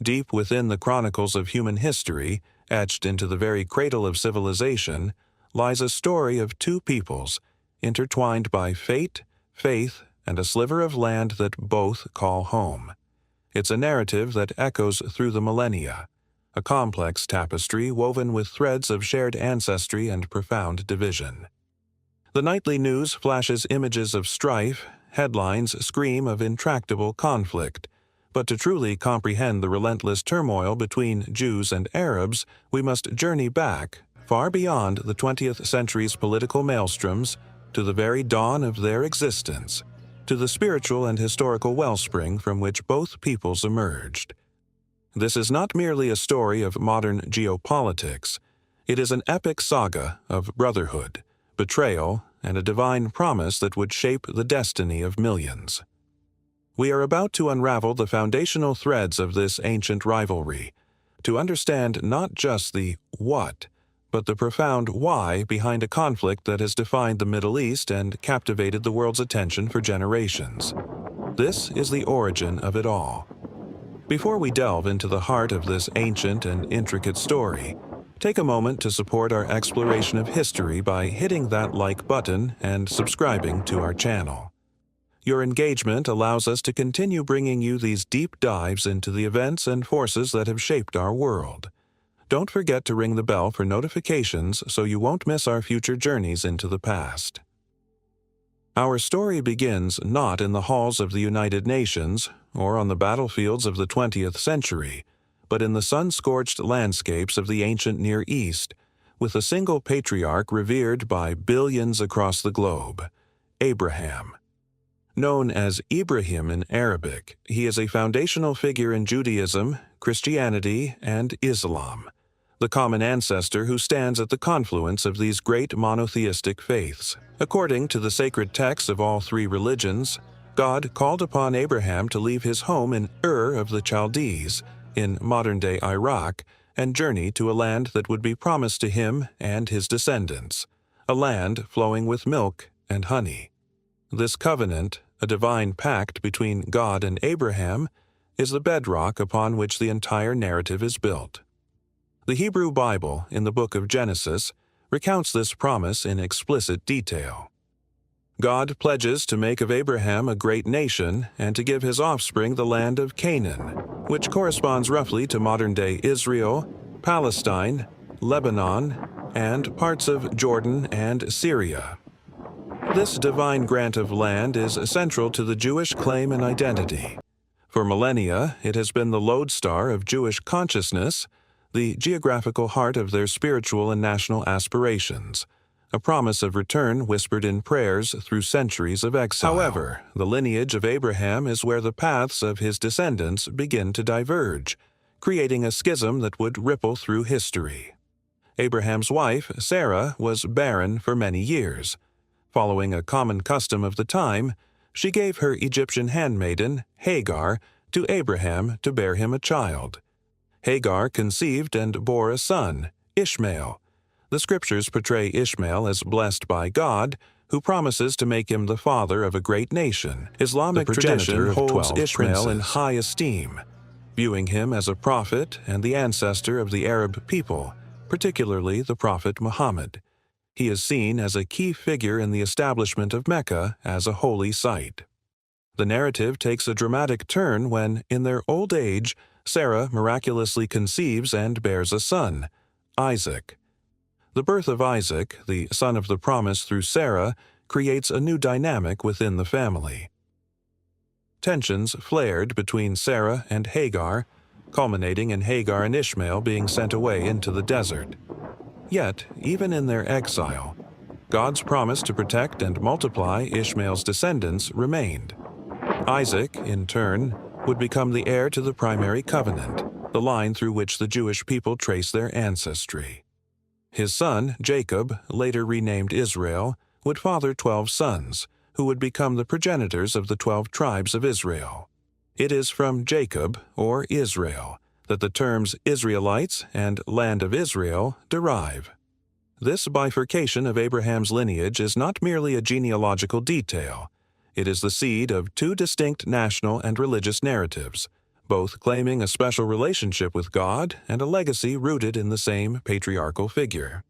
Deep within the chronicles of human history, etched into the very cradle of civilization, lies a story of two peoples, intertwined by fate, faith, and a sliver of land that both call home. It's a narrative that echoes through the millennia, a complex tapestry woven with threads of shared ancestry and profound division. The nightly news flashes images of strife, headlines scream of intractable conflict, but to truly comprehend the relentless turmoil between Jews and Arabs, we must journey back, far beyond the 20th century's political maelstroms, to the very dawn of their existence, to the spiritual and historical wellspring from which both peoples emerged. This is not merely a story of modern geopolitics. It is an epic saga of brotherhood, betrayal, and a divine promise that would shape the destiny of millions. We are about to unravel the foundational threads of this ancient rivalry, to understand not just the what, but the profound why behind a conflict that has defined the Middle East and captivated the world's attention for generations. This is the origin of it all. Before we delve into the heart of this ancient and intricate story, take a moment to support our exploration of history by hitting that like button and subscribing to our channel. Your engagement allows us to continue bringing you these deep dives into the events and forces that have shaped our world. Don't forget to ring the bell for notifications so you won't miss our future journeys into the past. Our story begins not in the halls of the United Nations or on the battlefields of the 20th century, but in the sun-scorched landscapes of the ancient Near East, with a single patriarch revered by billions across the globe, Abraham. Known as Ibrahim in Arabic, he is a foundational figure in Judaism, Christianity, and Islam, the common ancestor who stands at the confluence of these great monotheistic faiths. According to the sacred texts of all three religions, God called upon Abraham to leave his home in Ur of the Chaldees, in modern-day Iraq, and journey to a land that would be promised to him and his descendants, a land flowing with milk and honey. This covenant, a divine pact between God and Abraham, is the bedrock upon which the entire narrative is built. The Hebrew Bible, in the book of Genesis, recounts this promise in explicit detail. God pledges to make of Abraham a great nation and to give his offspring the land of Canaan, which corresponds roughly to modern-day Israel, Palestine, Lebanon, and parts of Jordan and Syria. This divine grant of land is central to the Jewish claim and identity. For millennia, it has been the lodestar of Jewish consciousness, the geographical heart of their spiritual and national aspirations, a promise of return whispered in prayers through centuries of exile. However, the lineage of Abraham is where the paths of his descendants begin to diverge, creating a schism that would ripple through history. Abraham's wife, Sarah, was barren for many years. Following a common custom of the time, she gave her Egyptian handmaiden, Hagar, to Abraham to bear him a child. Hagar conceived and bore a son, Ishmael. The scriptures portray Ishmael as blessed by God, who promises to make him the father of a great nation. Islamic tradition holds Ishmael in high esteem, viewing him as a prophet and the ancestor of the Arab people, particularly the Prophet Muhammad. He is seen as a key figure in the establishment of Mecca as a holy site. The narrative takes a dramatic turn when, in their old age, Sarah miraculously conceives and bears a son, Isaac. The birth of Isaac, the son of the promise through Sarah, creates a new dynamic within the family. Tensions flared between Sarah and Hagar, culminating in Hagar and Ishmael being sent away into the desert. Yet, even in their exile, God's promise to protect and multiply Ishmael's descendants remained. Isaac, in turn, would become the heir to the primary covenant, the line through which the Jewish people trace their ancestry. His son, Jacob, later renamed Israel, would father 12 sons, who would become the progenitors of the 12 tribes of Israel. It is from Jacob, or Israel, that the terms Israelites and Land of Israel derive. This bifurcation of Abraham's lineage is not merely a genealogical detail. It is the seed of two distinct national and religious narratives, both claiming a special relationship with God and a legacy rooted in the same patriarchal figure.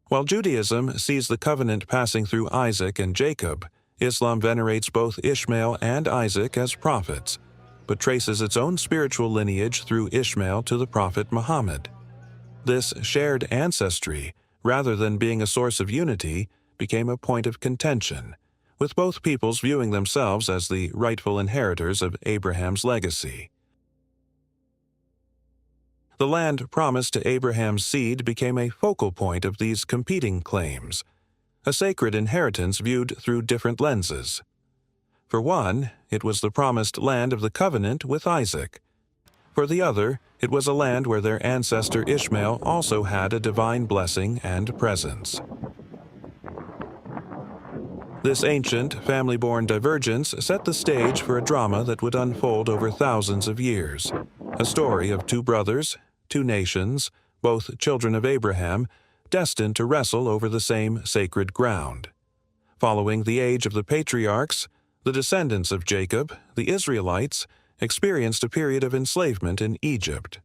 While Judaism sees the covenant passing through Isaac and Jacob, Islam venerates both Ishmael and Isaac as prophets, but traces its own spiritual lineage through Ishmael to the prophet Muhammad. This shared ancestry, rather than being a source of unity, became a point of contention, with both peoples viewing themselves as the rightful inheritors of Abraham's legacy. The land promised to Abraham's seed became a focal point of these competing claims, a sacred inheritance viewed through different lenses. For one, it was the promised land of the covenant with Isaac. For the other, it was a land where their ancestor Ishmael also had a divine blessing and presence. This ancient, family-born divergence set the stage for a drama that would unfold over thousands of years, a story of two brothers, two nations, both children of Abraham, destined to wrestle over the same sacred ground. Following the age of the patriarchs, the descendants of Jacob, the Israelites, experienced a period of enslavement in Egypt.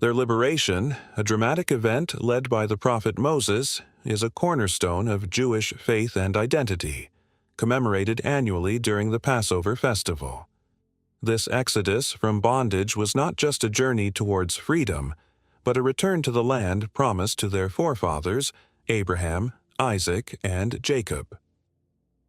Their liberation, a dramatic event led by the prophet Moses, is a cornerstone of Jewish faith and identity, commemorated annually during the Passover festival. This exodus from bondage was not just a journey towards freedom, but a return to the land promised to their forefathers, Abraham, Isaac, and Jacob.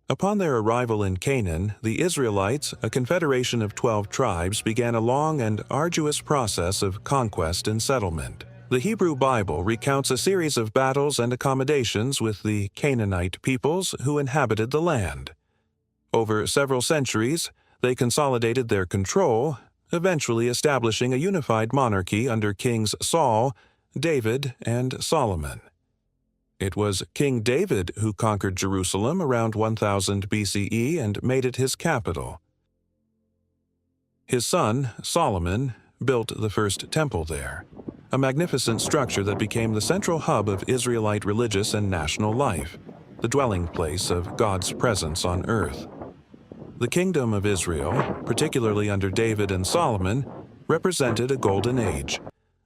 Upon their arrival in Canaan, the Israelites, a confederation of 12 tribes, began a long and arduous process of conquest and settlement. The Hebrew Bible recounts a series of battles and accommodations with the Canaanite peoples who inhabited the land. Over several centuries, they consolidated their control, eventually establishing a unified monarchy under kings Saul, David, and Solomon. It was King David who conquered Jerusalem around 1000 BCE and made it his capital. His son, Solomon, built the first temple there, a magnificent structure that became the central hub of Israelite religious and national life, the dwelling place of God's presence on earth. The kingdom of Israel, particularly under David and Solomon, represented a golden age,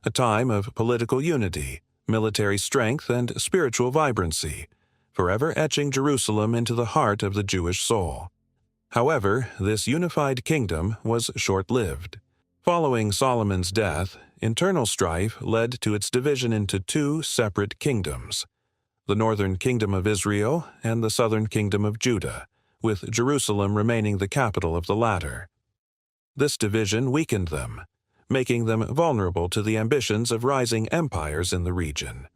a time of political unity, military strength, and spiritual vibrancy, forever etching Jerusalem into the heart of the Jewish soul. However, this unified kingdom was short-lived. Following Solomon's death, internal strife led to its division into two separate kingdoms, the northern kingdom of Israel and the southern kingdom of Judah, with Jerusalem remaining the capital of the latter. This division weakened them, making them vulnerable to the ambitions of rising empires in the region.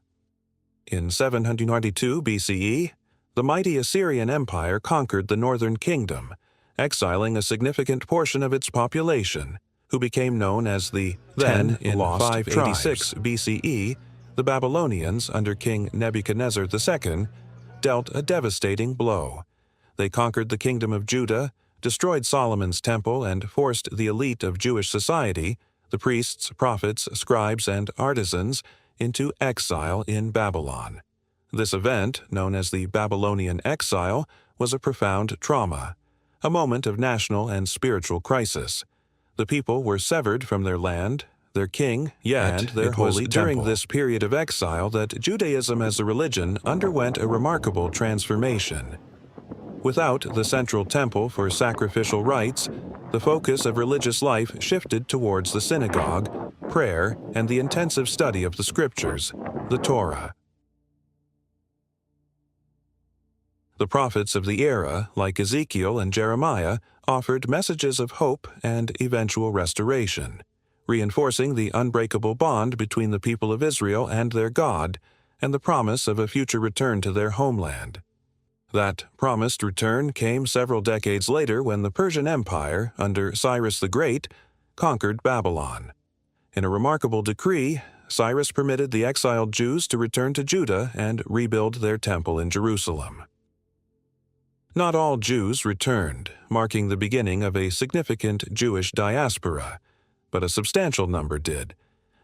In 792 BCE, the mighty Assyrian Empire conquered the northern kingdom, exiling a significant portion of its population, who became known as the then in 586 BCE, the Babylonians under King Nebuchadnezzar II dealt a devastating blow. They conquered the kingdom of Judah, destroyed Solomon's temple, and forced the elite of Jewish society, the priests, prophets, scribes, and artisans, into exile in Babylon. This event, known as the Babylonian exile, was a profound trauma, a moment of national and spiritual crisis. The people were severed from their land, their king, and their holy temple. During this period of exile that Judaism as a religion underwent a remarkable transformation. Without the central temple for sacrificial rites, the focus of religious life shifted towards the synagogue, prayer, and the intensive study of the scriptures, the Torah. The prophets of the era, like Ezekiel and Jeremiah, offered messages of hope and eventual restoration, reinforcing the unbreakable bond between the people of Israel and their God, and the promise of a future return to their homeland. That promised return came several decades later when the Persian Empire, under Cyrus the Great, conquered Babylon. In a remarkable decree, Cyrus permitted the exiled Jews to return to Judah and rebuild their temple in Jerusalem. Not all Jews returned, marking the beginning of a significant Jewish diaspora, but a substantial number did,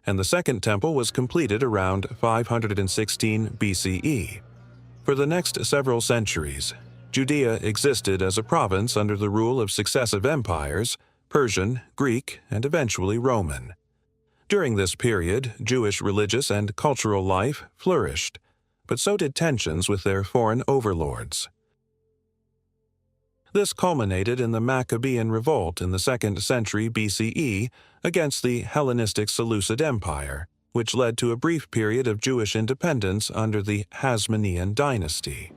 and the Second Temple was completed around 516 BCE. For the next several centuries, Judea existed as a province under the rule of successive empires, Persian, Greek, and eventually Roman. During this period, Jewish religious and cultural life flourished, but so did tensions with their foreign overlords. This culminated in the Maccabean revolt in the 2nd century BCE against the Hellenistic Seleucid Empire, which led to a brief period of Jewish independence under the Hasmonean dynasty.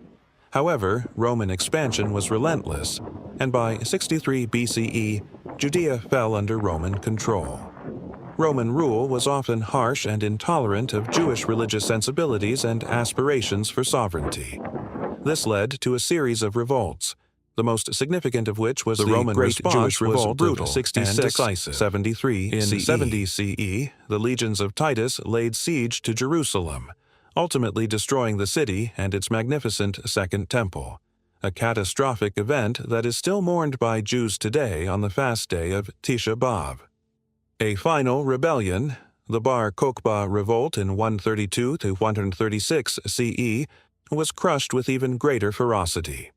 However, Roman expansion was relentless, and by 63 BCE, Judea fell under Roman control. Roman rule was often harsh and intolerant of Jewish religious sensibilities and aspirations for sovereignty. This led to a series of revolts, the most significant of which was the Roman Great Jewish Revolt of 66-73 in CE. 70 CE. The legions of Titus laid siege to Jerusalem, ultimately destroying the city and its magnificent Second Temple, a catastrophic event that is still mourned by Jews today on the fast day of Tisha B'Av. A final rebellion, the Bar Kokhba Revolt in 132 to 136 CE, was crushed with even greater ferocity.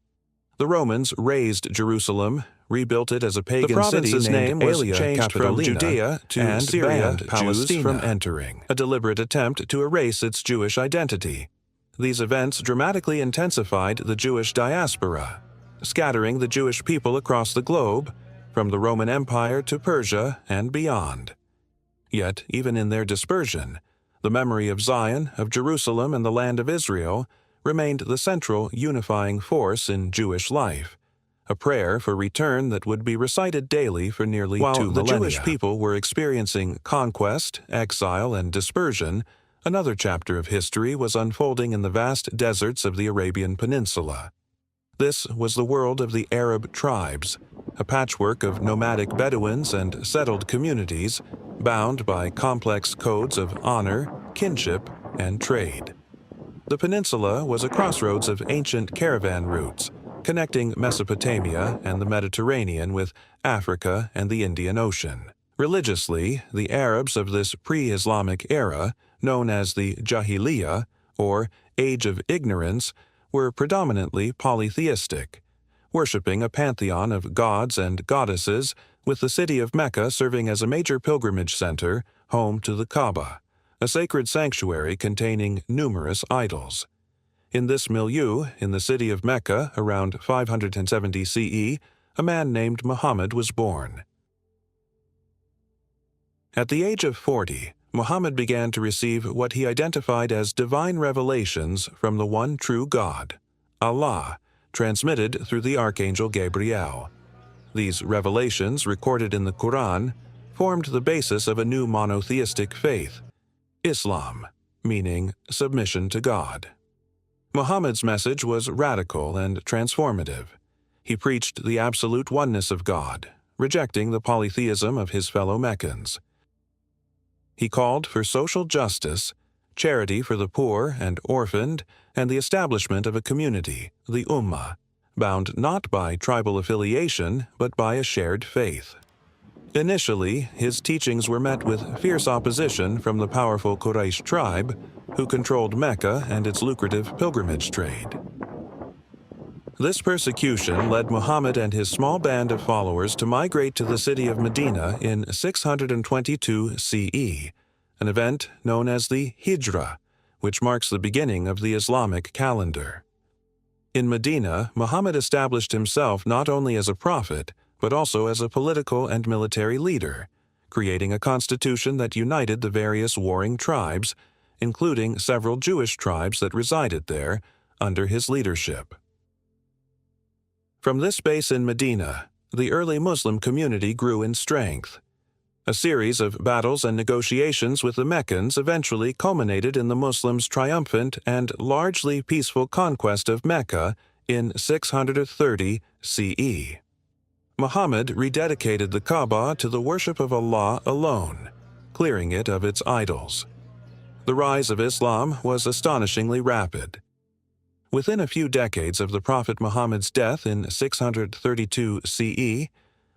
The Romans razed Jerusalem, rebuilt it as a pagan city. The name was changed from Judea to Syria, Jews from entering, a deliberate attempt to erase its Jewish identity. These events dramatically intensified the Jewish diaspora, scattering the Jewish people across the globe, from the Roman Empire to Persia and beyond. Yet, even in their dispersion, the memory of Zion, of Jerusalem, and the land of Israel remained the central unifying force in Jewish life, a prayer for return that would be recited daily for nearly 2 millennia. While the Jewish people were experiencing conquest, exile, and dispersion, another chapter of history was unfolding in the vast deserts of the Arabian Peninsula. This was the world of the Arab tribes, a patchwork of nomadic Bedouins and settled communities, bound by complex codes of honor, kinship, and trade. The peninsula was a crossroads of ancient caravan routes, connecting Mesopotamia and the Mediterranean with Africa and the Indian Ocean. Religiously, the Arabs of this pre-Islamic era, known as the Jahiliyyah, or Age of Ignorance, were predominantly polytheistic, worshipping a pantheon of gods and goddesses, with the city of Mecca serving as a major pilgrimage center, home to the Kaaba, a sacred sanctuary containing numerous idols. In this milieu, in the city of Mecca, around 570 CE, a man named Muhammad was born. At the age of 40, Muhammad began to receive what he identified as divine revelations from the one true God, Allah, transmitted through the Archangel Gabriel. These revelations, recorded in the Quran, formed the basis of a new monotheistic faith, Islam, meaning submission to God. Muhammad's message was radical and transformative. He preached the absolute oneness of God, rejecting the polytheism of his fellow Meccans. He called for social justice, charity for the poor and orphaned, and the establishment of a community, the Ummah, bound not by tribal affiliation but by a shared faith. Initially, his teachings were met with fierce opposition from the powerful Quraysh tribe, who controlled Mecca and its lucrative pilgrimage trade. This persecution led Muhammad and his small band of followers to migrate to the city of Medina in 622 CE, an event known as the Hijra, which marks the beginning of the Islamic calendar. In Medina, Muhammad established himself not only as a prophet, but also as a political and military leader, creating a constitution that united the various warring tribes, including several Jewish tribes that resided there, under his leadership. From this base in Medina, the early Muslim community grew in strength. A series of battles and negotiations with the Meccans eventually culminated in the Muslims' triumphant and largely peaceful conquest of Mecca in 630 CE. Muhammad rededicated the Kaaba to the worship of Allah alone, clearing it of its idols. The rise of Islam was astonishingly rapid. Within a few decades of the Prophet Muhammad's death in 632 CE,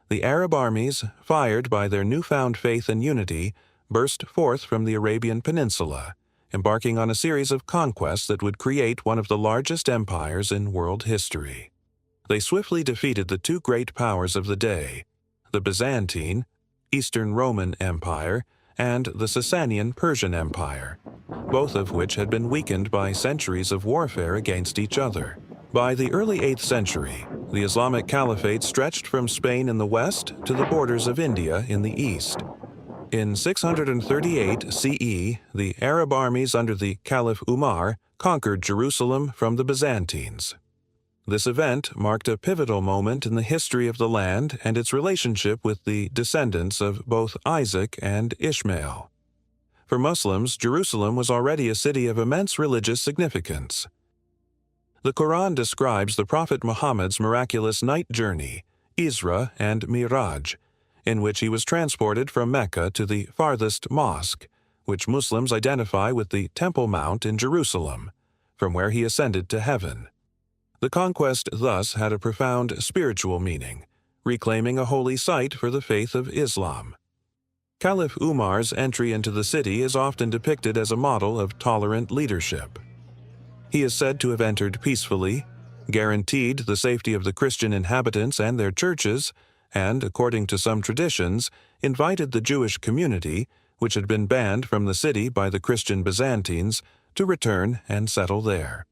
the Arab armies, fired by their newfound faith and unity, burst forth from the Arabian Peninsula, embarking on a series of conquests that would create one of the largest empires in world history. They swiftly defeated the two great powers of the day, the Byzantine, Eastern Roman Empire, and the Sasanian Persian Empire, both of which had been weakened by centuries of warfare against each other. By the early 8th century, the Islamic Caliphate stretched from Spain in the west to the borders of India in the east. In 638 CE, the Arab armies under the Caliph Umar conquered Jerusalem from the Byzantines. This event marked a pivotal moment in the history of the land and its relationship with the descendants of both Isaac and Ishmael. For Muslims, Jerusalem was already a city of immense religious significance. The Quran describes the Prophet Muhammad's miraculous night journey, Isra and Miraj, in which he was transported from Mecca to the farthest mosque, which Muslims identify with the Temple Mount in Jerusalem, from where he ascended to heaven. The conquest thus had a profound spiritual meaning, reclaiming a holy site for the faith of Islam. Caliph Umar's entry into the city is often depicted as a model of tolerant leadership. He is said to have entered peacefully, guaranteed the safety of the Christian inhabitants and their churches, and, according to some traditions, invited the Jewish community, which had been banned from the city by the Christian Byzantines, to return and settle there.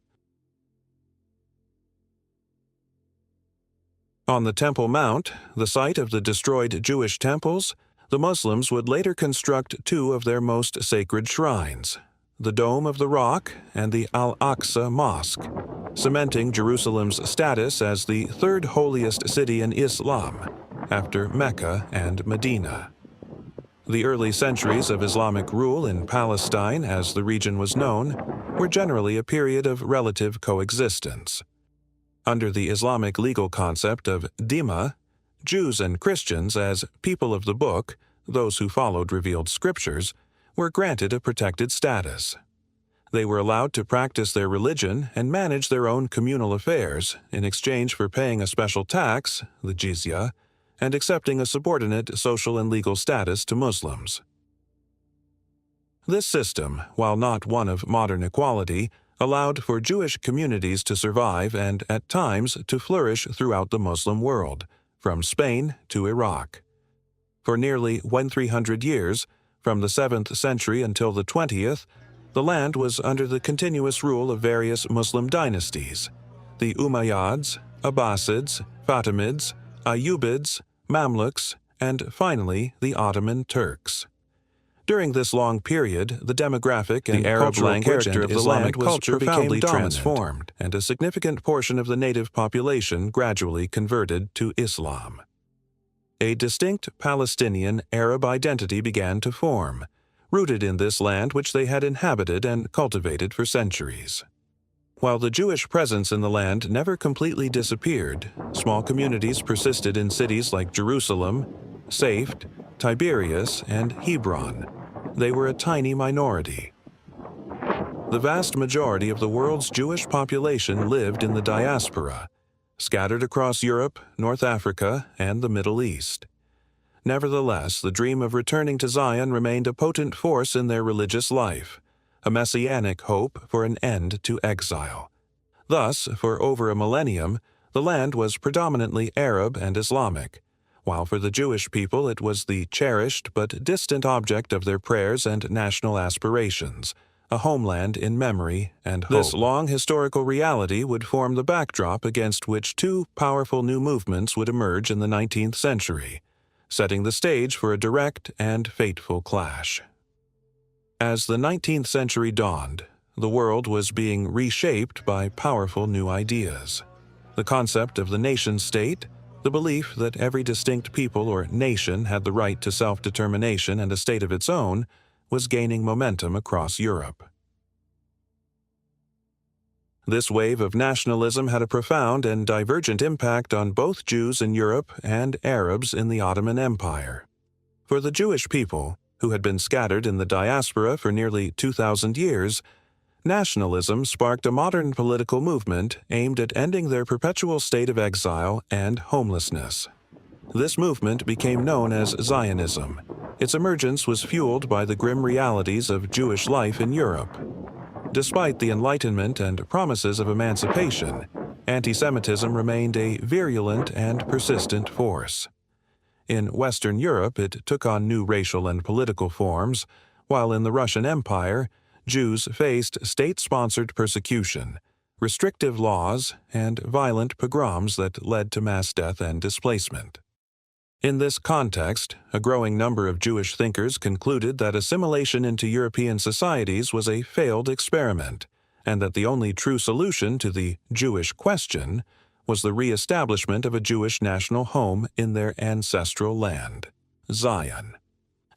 On the Temple Mount, the site of the destroyed Jewish temples, the Muslims would later construct two of their most sacred shrines, the Dome of the Rock and the Al-Aqsa Mosque, cementing Jerusalem's status as the third holiest city in Islam, after Mecca and Medina. The early centuries of Islamic rule in Palestine, as the region was known, were generally a period of relative coexistence. Under the Islamic legal concept of dhimma, Jews and Christians, as people of the book, those who followed revealed scriptures, were granted a protected status. They were allowed to practice their religion and manage their own communal affairs in exchange for paying a special tax, the jizya, and accepting a subordinate social and legal status to Muslims. This system, while not one of modern equality, allowed for Jewish communities to survive and, at times, to flourish throughout the Muslim world, from Spain to Iraq. For nearly 1,300 years, from the 7th century until the 20th, the land was under the continuous rule of various Muslim dynasties, the Umayyads, Abbasids, Fatimids, Ayyubids, Mamluks, and finally the Ottoman Turks. During this long period, the demographic and cultural character of the land was profoundly transformed, and a significant portion of the native population gradually converted to Islam. A distinct Palestinian Arab identity began to form, rooted in this land which they had inhabited and cultivated for centuries. While the Jewish presence in the land never completely disappeared, small communities persisted in cities like Jerusalem, Safed, Tiberias, and Hebron. They were a tiny minority. The vast majority of the world's Jewish population lived in the diaspora, scattered across Europe, North Africa, and the Middle East. Nevertheless, the dream of returning to Zion remained a potent force in their religious life, a messianic hope for an end to exile. Thus, for over a millennium, the land was predominantly Arab and Islamic, while for the Jewish people it was the cherished but distant object of their prayers and national aspirations, a homeland in memory and hope. This long historical reality would form the backdrop against which two powerful new movements would emerge in the 19th century, setting the stage for a direct and fateful clash. As the 19th century dawned, the world was being reshaped by powerful new ideas. The concept of the nation-state, the belief that every distinct people or nation had the right to self-determination and a state of its own, was gaining momentum across Europe. This wave of nationalism had a profound and divergent impact on both Jews in Europe and Arabs in the Ottoman Empire. For the Jewish people, who had been scattered in the diaspora for nearly 2,000 years, nationalism sparked a modern political movement aimed at ending their perpetual state of exile and homelessness. This movement became known as Zionism. Its emergence was fueled by the grim realities of Jewish life in Europe. Despite the Enlightenment and promises of emancipation, anti-Semitism remained a virulent and persistent force. In Western Europe, it took on new racial and political forms, while in the Russian Empire, Jews faced state-sponsored persecution, restrictive laws, and violent pogroms that led to mass death and displacement. In this context, a growing number of Jewish thinkers concluded that assimilation into European societies was a failed experiment, and that the only true solution to the Jewish question was the re-establishment of a Jewish national home in their ancestral land, Zion.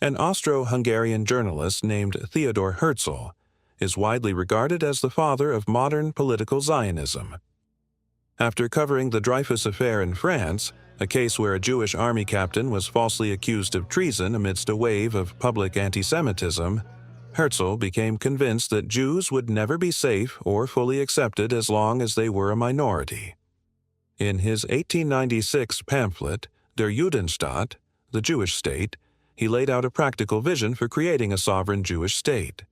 An Austro-Hungarian journalist named Theodor Herzl is widely regarded as the father of modern political Zionism. After covering the Dreyfus Affair in France, a case where a Jewish army captain was falsely accused of treason amidst a wave of public anti-Semitism, Herzl became convinced that Jews would never be safe or fully accepted as long as they were a minority. In his 1896 pamphlet, Der Judenstaat, the Jewish state, he laid out a practical vision for creating a sovereign Jewish state.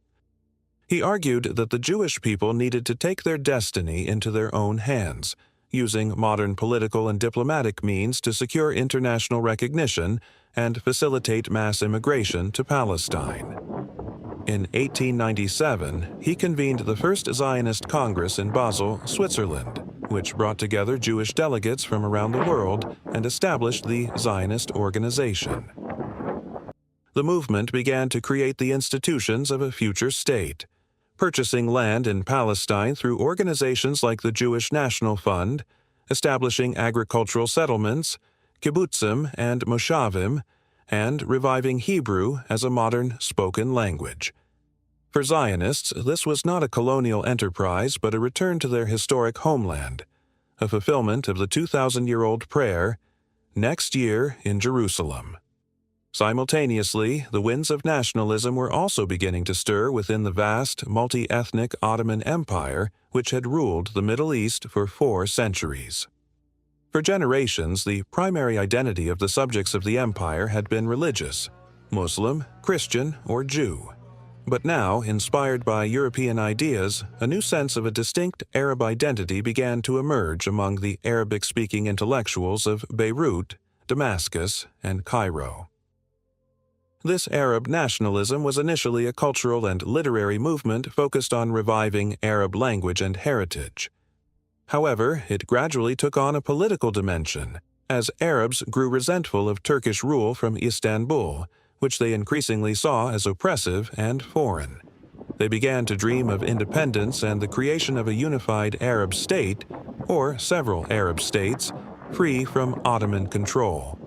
He argued that the Jewish people needed to take their destiny into their own hands, using modern political and diplomatic means to secure international recognition and facilitate mass immigration to Palestine. In 1897, he convened the first Zionist Congress in Basel, Switzerland, which brought together Jewish delegates from around the world and established the Zionist Organization. The movement began to create the institutions of a future state, purchasing land in Palestine through organizations like the Jewish National Fund, establishing agricultural settlements, kibbutzim and moshavim, and reviving Hebrew as a modern spoken language. For Zionists, this was not a colonial enterprise but a return to their historic homeland, a fulfillment of the 2,000-year-old prayer, "Next year in Jerusalem." Simultaneously, the winds of nationalism were also beginning to stir within the vast, multi-ethnic Ottoman Empire which had ruled the Middle East for 4 centuries. For generations, the primary identity of the subjects of the empire had been religious, Muslim, Christian, or Jew. But now, inspired by European ideas, a new sense of a distinct Arab identity began to emerge among the Arabic-speaking intellectuals of Beirut, Damascus, and Cairo. This Arab nationalism was initially a cultural and literary movement focused on reviving Arab language and heritage. However, it gradually took on a political dimension, as Arabs grew resentful of Turkish rule from Istanbul, which they increasingly saw as oppressive and foreign. They began to dream of independence and the creation of a unified Arab state, or several Arab states, free from Ottoman control.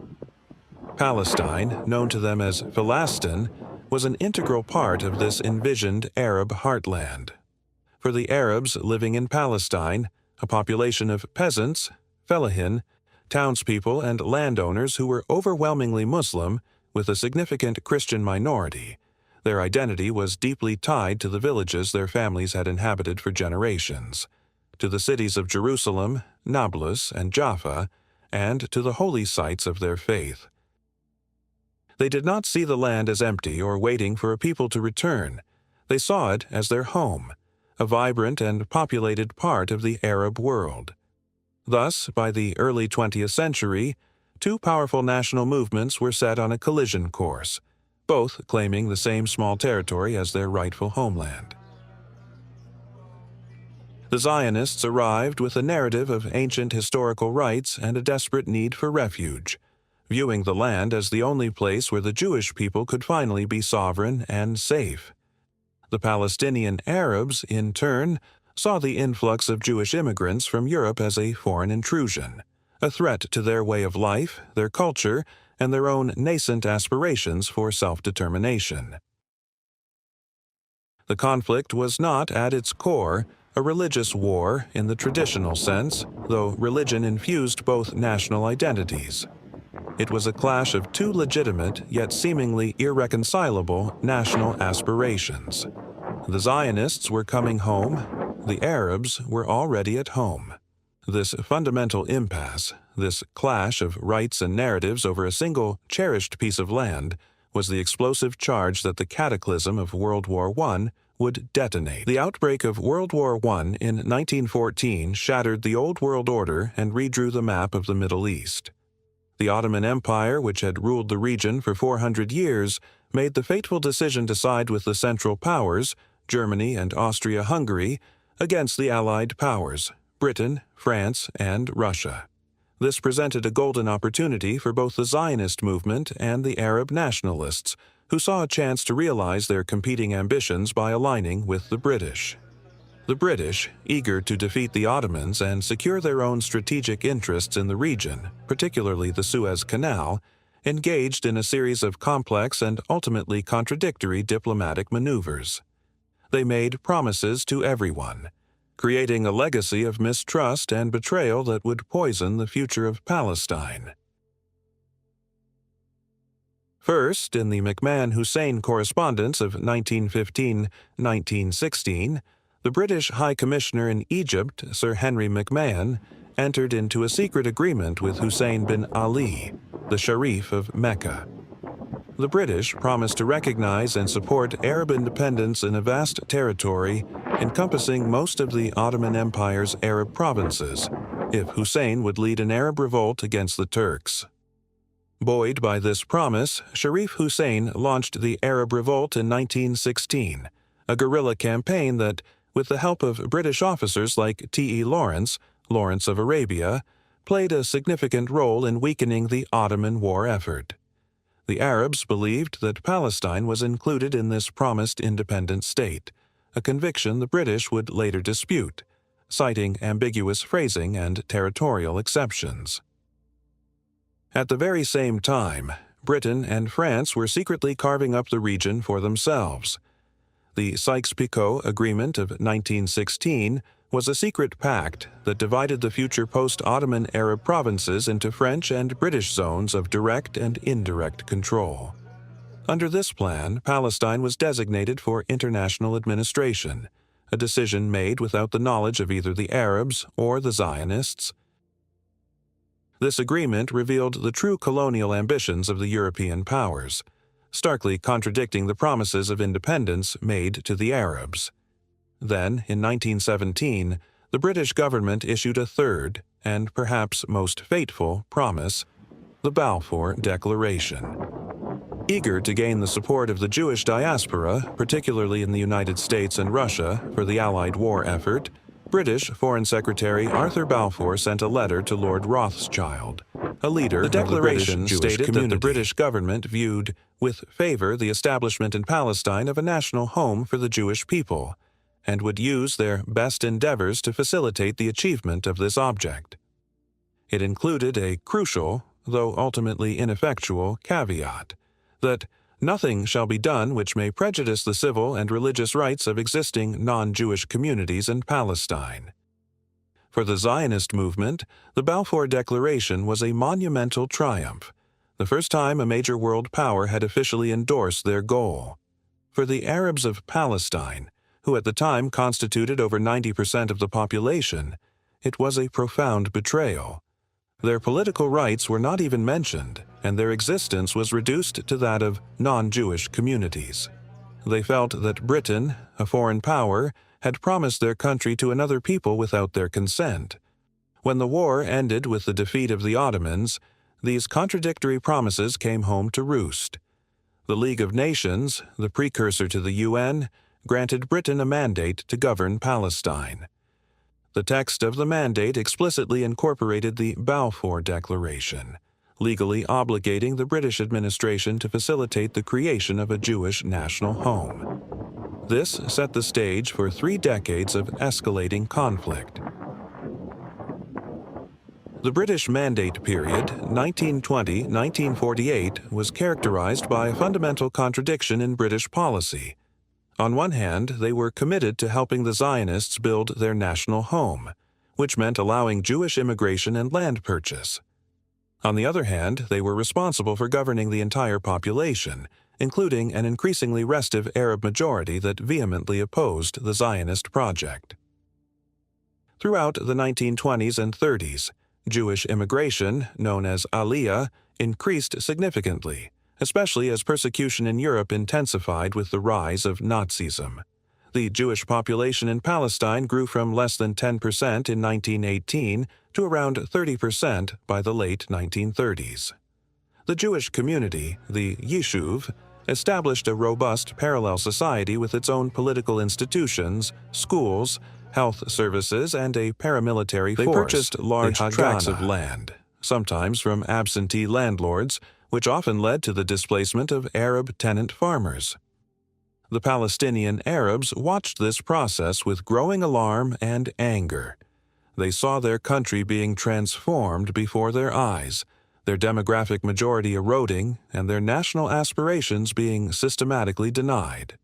Palestine, known to them as Philastin, was an integral part of this envisioned Arab heartland. For the Arabs living in Palestine, a population of peasants, fellahin, townspeople, and landowners who were overwhelmingly Muslim, with a significant Christian minority, their identity was deeply tied to the villages their families had inhabited for generations, to the cities of Jerusalem, Nablus, and Jaffa, and to the holy sites of their faith. They did not see the land as empty or waiting for a people to return. They saw it as their home, a vibrant and populated part of the Arab world. Thus, by the early 20th century, 2 powerful national movements were set on a collision course, both claiming the same small territory as their rightful homeland. The Zionists arrived with a narrative of ancient historical rights and a desperate need for refuge, viewing the land as the only place where the Jewish people could finally be sovereign and safe. The Palestinian Arabs, in turn, saw the influx of Jewish immigrants from Europe as a foreign intrusion, a threat to their way of life, their culture, and their own nascent aspirations for self-determination. The conflict was not, at its core, a religious war in the traditional sense, though religion infused both national identities. It was a clash of 2 legitimate, yet seemingly irreconcilable, national aspirations. The Zionists were coming home, the Arabs were already at home. This fundamental impasse, this clash of rights and narratives over a single, cherished piece of land, was the explosive charge that the cataclysm of World War I would detonate. The outbreak of World War I in 1914 shattered the old world order and redrew the map of the Middle East. The Ottoman Empire, which had ruled the region for 400 years, made the fateful decision to side with the Central Powers, Germany and Austria-Hungary, against the Allied powers, Britain, France, and Russia. This presented a golden opportunity for both the Zionist movement and the Arab nationalists, who saw a chance to realize their competing ambitions by aligning with the British. The British, eager to defeat the Ottomans and secure their own strategic interests in the region, particularly the Suez Canal, engaged in a series of complex and ultimately contradictory diplomatic maneuvers. They made promises to everyone, creating a legacy of mistrust and betrayal that would poison the future of Palestine. First, in the McMahon-Hussein correspondence of 1915-1916, the British High Commissioner in Egypt, Sir Henry McMahon, entered into a secret agreement with Hussein bin Ali, the Sharif of Mecca. The British promised to recognize and support Arab independence in a vast territory encompassing most of the Ottoman Empire's Arab provinces, if Hussein would lead an Arab revolt against the Turks. Buoyed by this promise, Sharif Hussein launched the Arab Revolt in 1916, a guerrilla campaign that, with the help of British officers like T.E. Lawrence, Lawrence of Arabia, played a significant role in weakening the Ottoman war effort. The Arabs believed that Palestine was included in this promised independent state, a conviction the British would later dispute, citing ambiguous phrasing and territorial exceptions. At the very same time, Britain and France were secretly carving up the region for themselves. The Sykes-Picot Agreement of 1916 was a secret pact that divided the future post-Ottoman Arab provinces into French and British zones of direct and indirect control. Under this plan, Palestine was designated for international administration, a decision made without the knowledge of either the Arabs or the Zionists. This agreement revealed the true colonial ambitions of the European powers, starkly contradicting the promises of independence made to the Arabs. Then, in 1917, the British government issued a third, and perhaps most fateful, promise, the Balfour Declaration. Eager to gain the support of the Jewish diaspora, particularly in the United States and Russia, for the Allied war effort, British Foreign Secretary Arthur Balfour sent a letter to Lord Rothschild, a leader of the Declaration stated that the British government viewed with favor the establishment in Palestine of a national home for the Jewish people, and would use their best endeavors to facilitate the achievement of this object. It included a crucial, though ultimately ineffectual, caveat that nothing shall be done which may prejudice the civil and religious rights of existing non-Jewish communities in Palestine. For the Zionist movement, the Balfour Declaration was a monumental triumph, the first time a major world power had officially endorsed their goal. For the Arabs of Palestine, who at the time constituted over 90% of the population, it was a profound betrayal. Their political rights were not even mentioned, and their existence was reduced to that of non-Jewish communities. They felt that Britain, a foreign power, had promised their country to another people without their consent. When the war ended with the defeat of the Ottomans, these contradictory promises came home to roost. The League of Nations, the precursor to the UN, granted Britain a mandate to govern Palestine. The text of the mandate explicitly incorporated the Balfour Declaration, legally obligating the British administration to facilitate the creation of a Jewish national home. This set the stage for 3 decades of escalating conflict. The British Mandate period, 1920-1948, was characterized by a fundamental contradiction in British policy. On one hand, they were committed to helping the Zionists build their national home, which meant allowing Jewish immigration and land purchase. On the other hand, they were responsible for governing the entire population, including an increasingly restive Arab majority that vehemently opposed the Zionist project. Throughout the 1920s and 30s, Jewish immigration, known as Aliyah, increased significantly, especially as persecution in Europe intensified with the rise of Nazism. The Jewish population in Palestine grew from less than 10% in 1918 to around 30% by the late 1930s. The Jewish community, the Yishuv, established a robust parallel society with its own political institutions, schools, health services, and a paramilitary force. They purchased large tracts of land, sometimes from absentee landlords, which often led to the displacement of Arab tenant farmers. The Palestinian Arabs watched this process with growing alarm and anger. They saw their country being transformed before their eyes, their demographic majority eroding, and their national aspirations being systematically denied.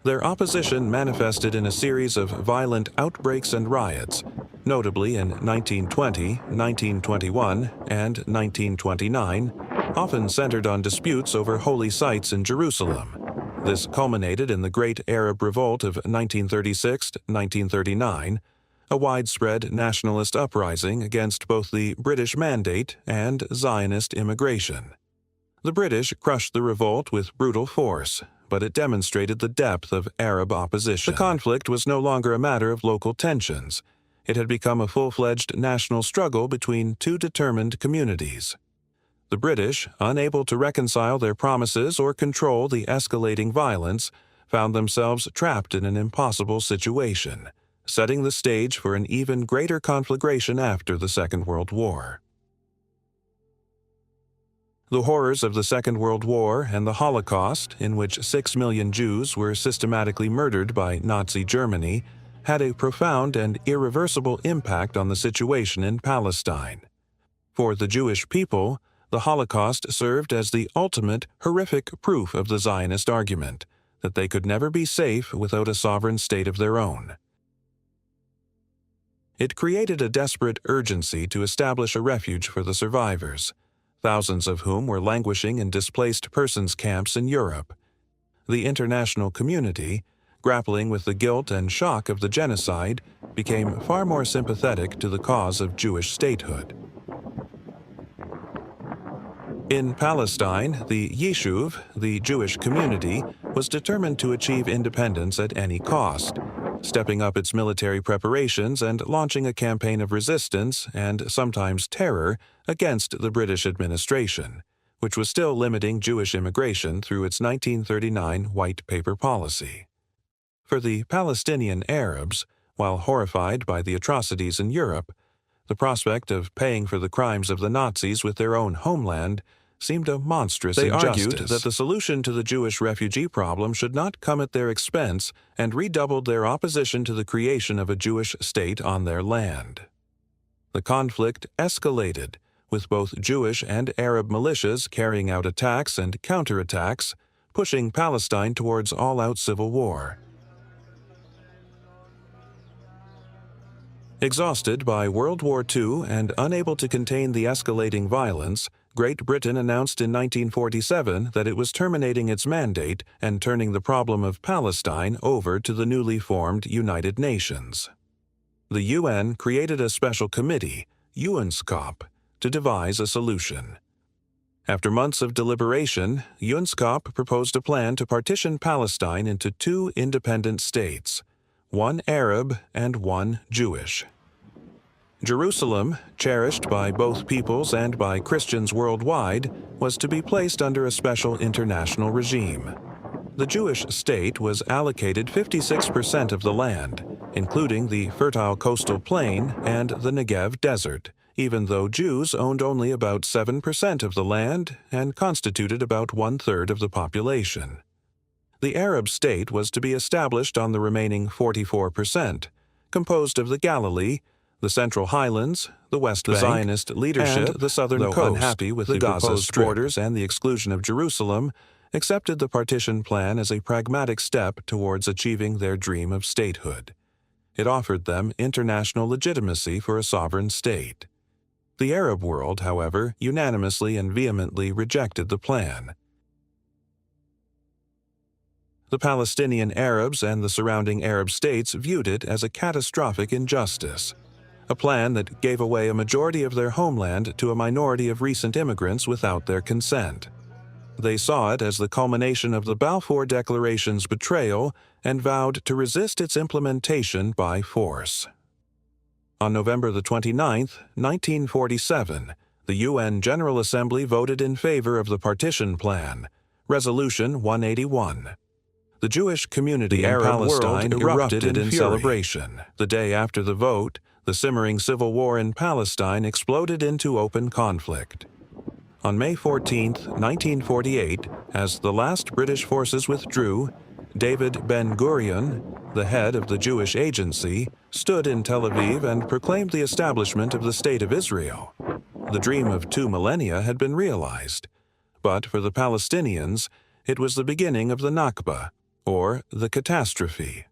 Their opposition manifested in a series of violent outbreaks and riots, notably in 1920, 1921, and 1929, often centered on disputes over holy sites in Jerusalem. This culminated in the Great Arab Revolt of 1936–1939, a widespread nationalist uprising against both the British Mandate and Zionist immigration. The British crushed the revolt with brutal force, but it demonstrated the depth of Arab opposition. The conflict was no longer a matter of local tensions. It had become a full-fledged national struggle between two determined communities. The British, unable to reconcile their promises or control the escalating violence, found themselves trapped in an impossible situation, setting the stage for an even greater conflagration after the Second World War. The horrors of the Second World War and the Holocaust, in which 6 million Jews were systematically murdered by Nazi Germany, had a profound and irreversible impact on the situation in Palestine. For the Jewish people, the Holocaust served as the ultimate horrific proof of the Zionist argument, that they could never be safe without a sovereign state of their own. It created a desperate urgency to establish a refuge for the survivors, thousands of whom were languishing in displaced persons camps in Europe. The international community, grappling with the guilt and shock of the genocide, became far more sympathetic to the cause of Jewish statehood. In Palestine, the Yishuv, the Jewish community, was determined to achieve independence at any cost, stepping up its military preparations and launching a campaign of resistance and sometimes terror against the British administration, which was still limiting Jewish immigration through its 1939 White Paper policy. For the Palestinian Arabs, while horrified by the atrocities in Europe, the prospect of paying for the crimes of the Nazis with their own homeland seemed a monstrous injustice. They argued that the solution to the Jewish refugee problem should not come at their expense and redoubled their opposition to the creation of a Jewish state on their land. The conflict escalated, with both Jewish and Arab militias carrying out attacks and counterattacks, pushing Palestine towards all-out civil war. Exhausted by World War II and unable to contain the escalating violence, Great Britain announced in 1947 that it was terminating its mandate and turning the problem of Palestine over to the newly formed United Nations. The UN created a special committee, UNSCOP, to devise a solution. After months of deliberation, UNSCOP proposed a plan to partition Palestine into two independent states, one Arab and one Jewish. Jerusalem, cherished by both peoples and by Christians worldwide, was to be placed under a special international regime. The Jewish state was allocated 56% of the land, including the fertile coastal plain and the Negev desert, even though Jews owned only about 7% of the land and constituted about one-third of the population. The Arab state was to be established on the remaining 44%, composed of the Galilee, the Central Highlands, the West Bank, Zionist leadership, and the Southern Coast, unhappy with the Gaza borders and the exclusion of Jerusalem, accepted the partition plan as a pragmatic step towards achieving their dream of statehood. It offered them international legitimacy for a sovereign state. The Arab world, however, unanimously and vehemently rejected the plan. The Palestinian Arabs and the surrounding Arab states viewed it as a catastrophic injustice, a plan that gave away a majority of their homeland to a minority of recent immigrants without their consent. they saw it as the culmination of the Balfour Declaration's betrayal and vowed to resist its implementation by force. On November the 29th, 1947, the UN General Assembly voted in favor of the partition plan, Resolution 181. The Jewish community in Palestine erupted in celebration. The day after the vote, the simmering civil war in Palestine exploded into open conflict. On May 14, 1948, as the last British forces withdrew, David Ben-Gurion, the head of the Jewish Agency, stood in Tel Aviv and proclaimed the establishment of the State of Israel. The dream of 2 millennia had been realized, but for the Palestinians, it was the beginning of the Nakba, or the catastrophe.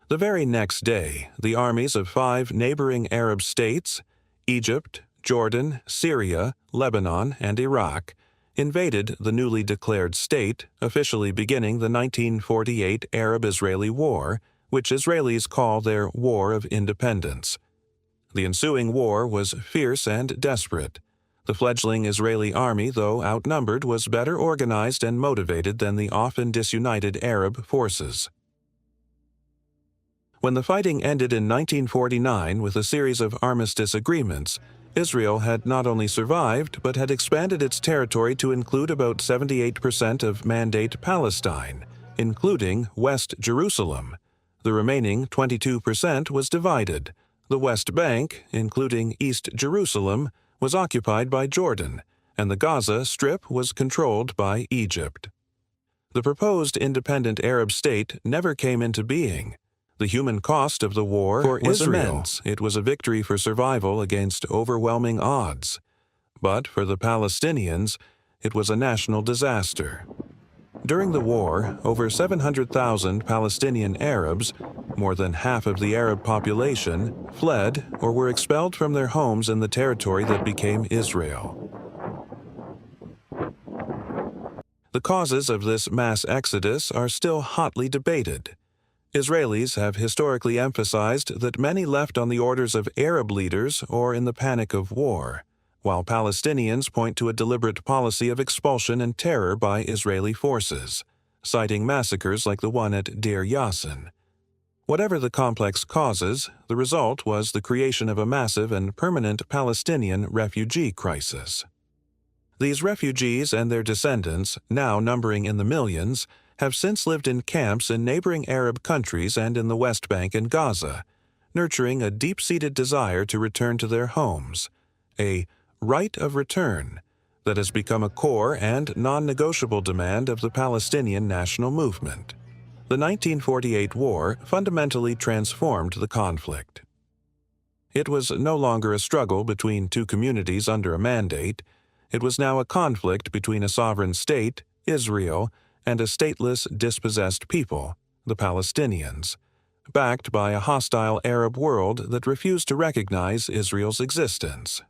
The very next day, the armies of 5 neighboring Arab states, Egypt, Jordan, Syria, Lebanon, and Iraq, invaded the newly declared state, officially beginning the 1948 Arab-Israeli War, which Israelis call their War of Independence. The ensuing war was fierce and desperate. The fledgling Israeli army, though outnumbered, was better organized and motivated than the often disunited Arab forces. When the fighting ended in 1949 with a series of armistice agreements, Israel had not only survived, but had expanded its territory to include about 78% of Mandate Palestine, including West Jerusalem. The remaining 22% was divided. The West Bank, including East Jerusalem, was occupied by Jordan, and the Gaza Strip was controlled by Egypt. The proposed independent Arab state never came into being. The human cost of the war was immense. It was a victory for survival against overwhelming odds. But for the Palestinians, it was a national disaster. During the war, over 700,000 Palestinian Arabs, more than half of the Arab population, fled or were expelled from their homes in the territory that became Israel. The causes of this mass exodus are still hotly debated. Israelis have historically emphasized that many left on the orders of Arab leaders or in the panic of war, while Palestinians point to a deliberate policy of expulsion and terror by Israeli forces, citing massacres like the one at Deir Yassin. Whatever the complex causes, the result was the creation of a massive and permanent Palestinian refugee crisis. These refugees and their descendants, now numbering in the millions, have since lived in camps in neighboring Arab countries and in the West Bank and Gaza, nurturing a deep-seated desire to return to their homes, a right of return that has become a core and non-negotiable demand of the Palestinian national movement. The 1948 war fundamentally transformed the conflict. It was no longer a struggle between 2 communities under a mandate. It was now a conflict between a sovereign state, Israel, and a stateless, dispossessed people, the Palestinians, backed by a hostile Arab world that refused to recognize Israel's existence.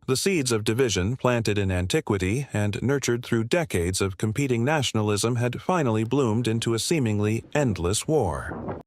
The seeds of division planted in antiquity and nurtured through decades of competing nationalism had finally bloomed into a seemingly endless war.